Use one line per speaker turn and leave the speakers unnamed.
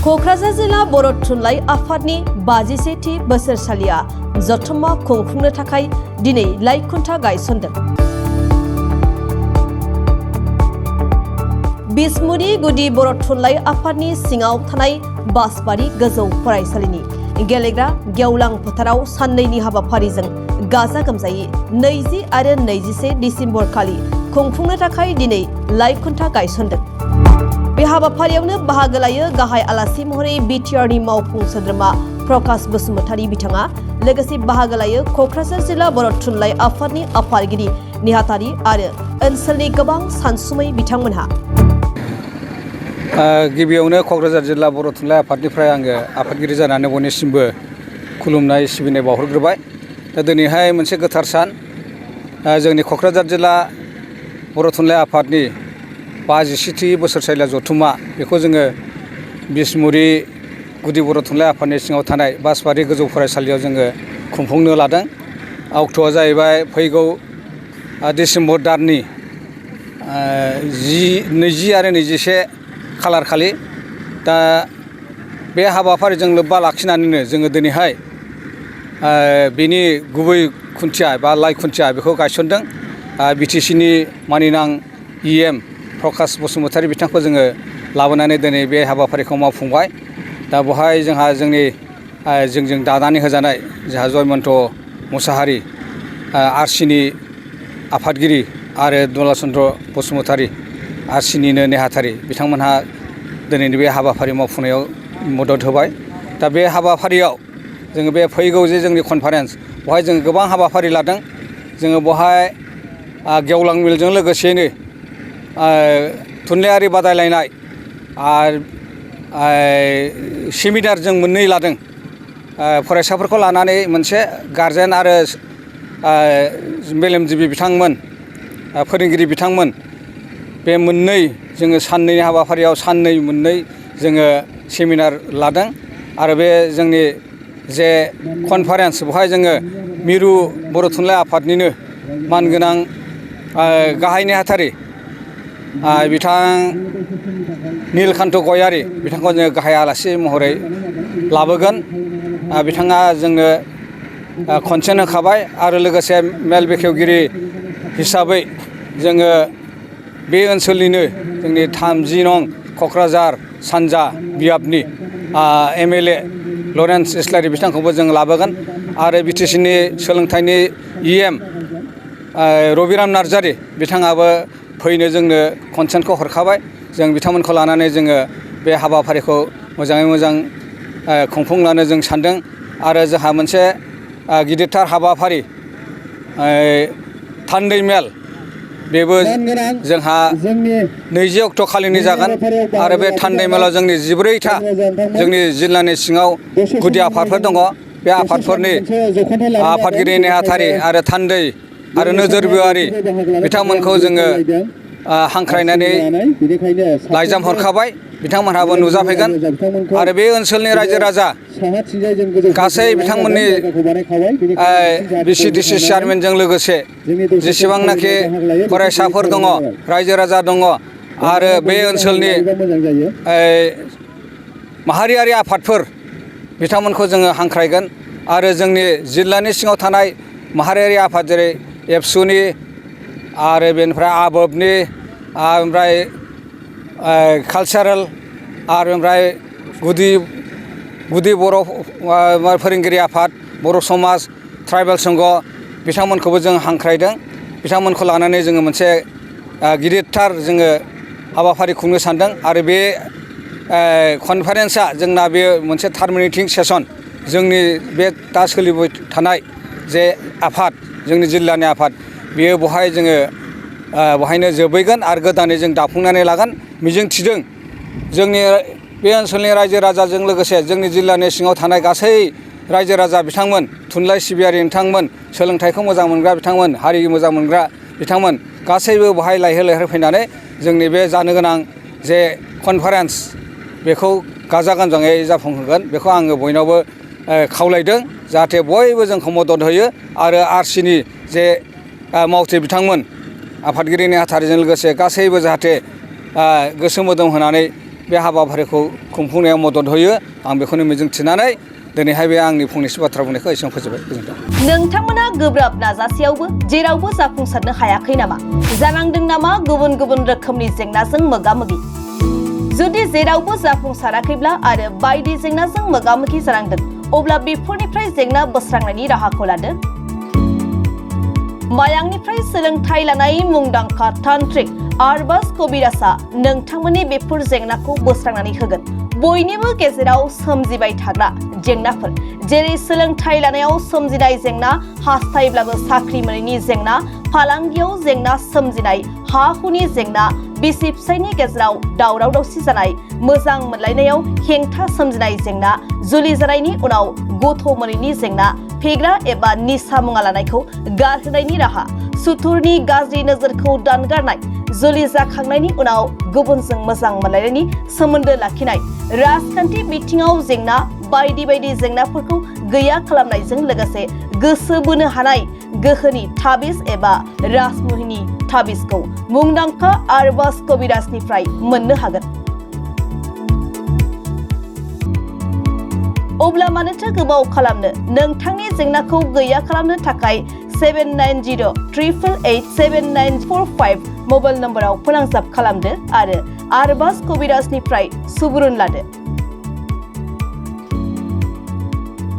क'क्राझार जिल्ला बर' थुनलाइ आफादनि 57थि बोसोरसालिया जथुम्मा खुंफुंनो थाखाय दिनै लाइखुन्था गायसनदों। बिसमुरि गुदि बर' थुनलाइ आफादनि सिङाव थानाय बासबारि गोजौ फरायसालिनि गेलेग्रा गेवलां फोथाराव साननैनि हाबाफारिजों गाजा गोमजायै 20 आरो 21 डिसेम्बर खालि खुंफुंनो थाखाय दिनै लाइखुन्था गायसनदों। बे हाबाफारियावनो बाहागो लायो गाहाय आलासि महरै बिटिआरनि मावफुं सोद्रोमा प्रकाश बसुमतारी बिथाङा, लोगोसे बाहागो लायो क'क्राझार जिल्ला बर' थुनलाइ आफादनि आफादगिरि नेहाथारि आरो ओनसोलनि गोबां सानसुमै बिथांमोनहा।
गिबियावनो क'क्राझार जिल्ला बर' थुनलाइ आफादनिफ्राय आङो आफादगिरि जानानै बयनिसिमबो खुलुमनाय सिबिनाय बावहरग्रोबाय। दा दिनैहाय मोनसे गोथार सान, जोंनि क'क्राझार जिल्ला बर' थुनलाइ आफादनि 57थि बोसोरसालिया जथुम्मा, बेखौ जोङो बिसमुरि गुदि बर' थुनलाइ आफादनि सिङाव थानाय बासबारि गोजौ फरायसालियाव जोङो खुंफुंनो लादों। अक्ट'आ जाहैबाय फैगौ डिसेम्बर दाननि 20 आरो 21 खालार खालि। दा बे हाबाफारिजों लोब्बा लाखिनानैनो जोङो दिनैहाय बेनि गुबै खुन्थिया बा लाइ खुन्थिया बेखौ गायसनदों। बिटिसिनि मानिनां EM प्रकाश बसुमतारी बिथांखौ जोङो लाबोनानै दिनै बे हाबाफारिखौ मावफुंबाय। दा बेवहाय जोंहा जोंजों दानानै होजानाय जोंहा जयमन्त मुसाहारि आरसिनि आफादगिरि आरो दला चन्द्र बसुमतारी आरसिनिनो नेहाथारि बिथांमोनहा दिनैनि बे हाबाफारि मावफुंनायाव मदद होबाय। दा बे हाबाफारियाव जोङो बे फैगौ जे जोंनि कनफारेन्स, बेवहाय जोङो गोबां हाबाफारि लादों। जोङो बेवहाय गेवलां मेलजों लोगोसेनो थुनलाइयारि बादायलायनाय आरो सेमिनार जों मोननै लादों। फरायसाफोरखौ लानानै मोनसे, गारजेन आरो मेलेमजिबि बिथांमोन, फोरोंगिरि बिथांमोन, बे मोननै जोङो साननैनि हाबाफारियाव मोननै जोङो सेमिनार लादों। आरो बे जोंनि जे कनफारेन्स, बेवहाय जोङो मिरु बर' थुनलाइ आफादनिनो मानगोनां गाहाय नेहाथारि बिथां नीलकान्त गयारी बिथांखौ जोङो गाहाय आलासि महरै लाबोगोन। बिथाङा जोंनो कनसेन्ट होखाबाय आरो लोगोसे मेल बेखेवगिरि हिसाबै जोङो बे ओनसोलनिनो जोंनि 30 नं क'क्राझार सानजा बियाबनि MLA लरेन्स इस्लारि बिथांखौबो जों लाबोगोन। आरो बिटिसिनि सोलोंथाइनि EM रबिराम नार्जारि बिथाङाबो फैनो जोंनो कनसेन्टखौ हरखाबाय। जों बिथांमोनखौ लानानै जोङो बे हाबाफारिखौ मोजाङै मोजां खुंफुंलांनो जों सानदों। आरो जोंहा मोनसे गिदिरथार हाबाफारि थान्दै मेल, बेबो जोंहा 20 अक्ट' खालिनि जागोन। आरो बे थान्दै मेलाव जोंनि 14था जोंनि जिल्लानि सिङाव गुदि आफादफोर दङ। बे आफादफोरनि आफादगिरि नेहाथारि आरो थान्दै आरो नोजोरबियारि बिथांमोनखौ जोङो हांख्रायनानै लाइजाम हरखाबाय। बिथांमोनहाबो नुजाफैगोन। आरो बे ओनसोलनि रायजो राजा गासै बिथांमोननि VCDC चेयारमेनजों लोगोसे जेसेबांनाखि फरायसाफोर दङ, रायजो राजा दङ, आरो बे ओनसोलनि माहारियारि आफादफोर बिथांमोनखौ जोङो हांख्रायगोन। आरो जोंनि जिल्लानि सिङाव थानाय माहारियारि आफाद जेरै एबसुनि, आरो बेनिफ्राय आबोबनि, ओमफ्राय कालचारेल, आरो ओमफ्राय गुदि बर' फोरोंगिरि आफाद, बर' समाज, ट्राइबेल संघ बिथांमोनखौबो जों हांख्रायदों। बिथांमोनखौ लानानै जोङो मोनसे गिदिरथार जोङो हाबाफारि खुंनो सानदों। आरो बे कनफारेन्सआ जोंना बे मोनसे टार्मिनेटिं सेसन, जोंनि बे दा सोलिबाय थानाय जे आफाद, जोंनि जिल्लानि आफाद, बेयो बेवहाय जोङो बेवहायनो जोबहैगोन आरो गोदानै जों दाफुंनानै लागोन। मिजिंथिदों जोंनि बे ओनसोलनि रायजो राजाजों लोगोसे जोंनि जिल्लानि सिङाव थानाय गासै रायजो राजा बिथांमोन, थुनलाइ सिबियारि बिथांमोन, सोलोंथाइखौ मोजां मोनग्रा बिथांमोन, हारि मोजां मोनग्रा बिथांमोन, गासैबो बेवहाय लैहोर फैनानै जोंनि बे जानो गोनां जे कनफारेन्स, बेखौ गाजा गोमजायै जाफुंहोगोन। बेखौ आङो बयनावबो खावलायदों, जाहाथे बयबो जोंखौ मदद होयो। आरो आरसिनि जे मावथि बिथांमोन, आफादगिरि नेहाथारिजों लोगोसे गासैबो जाहाथे गोसो मोदोम होनानै बे हाबाफारिखौ खुंफुंनायाव मदद होयो आं बेखौनो मिजिंथिनानै दिनैहाय बे आंनि फंनैसो बाथ्रा बुंनायखौ एसेयावनो फोजोबबाय गोजोन्थों।
नोंथांमोना गोब्राब नाजासेयावबो जेरावबो जाफुंसारनो हायाखै नामा? जानांदों नामा गुबुन गुबुन रोखोमनि जेंनाजों मोगा-मोगि? जुदि जेरावबो जाफुंसाराखैब्ला आरो बायदि जेंनाजों मोगा-मोगि जानांदों अब्ला बेफोरनिफ्राय जेंना बोस्रांनायनि राहाखौ लादो। मायांनिफ्राय सोलोंथाइ लानाय मुंदांखा तान्त्रिक आरबाज कबिराजआ नोंथांमोननि बेफोर जेंनाखौ बोस्रांनानै होगोन। बयनिबो गेजेराव सोमजिबाय थाग्रा जेंनाफोर जेरै सोलोंथाइ लानायाव सोमजिनाय जेंना, हास्थायब्लाबो साख्रि मोनैनि जेंना, फालांगियाव जेंना सोमजिनाय, हा-हुनि जेंना, बिसि-फिसायनि गेजेराव दावराव-दावसि जानाय, मोजां मोनलायनायाव हेंथा सोमजिनाय जेंना, जुलि जानायनि उनाव गथ' मोनैनि जेंना, फेग्रा एबा निसा मुवा लानायखौ गारहोनायनि राहा, सुथुरनि गाज्रि नोजोरखौ दानगारनाय, जुलि जाखांनायनि उनाव गुबुनजों मोजां मोनलायनायनि सोमोन्दो लाखिनाय, राजखान्थि बिथिङाव जेंना, बायदि बायदि जेंनाफोरखौ गैया खालामनायजों लोगोसे गोसो बोनो हानाय गोहोनि ताबिज एबा राजमुहिनि ताबिजखौ मुंदांखा आरबाज कबिराजनिफ्राय मोननो हागोन। अब्ला मानोथो गोबाव खालामनो? नोंथांनि जेंनाखौ गैया खालामनो थाखाय 7908887945 मबाइल नम्बराव फोनांजाब खालामदो आरो आरबाज कबिराजनिफ्राय सुबुरुन लादो।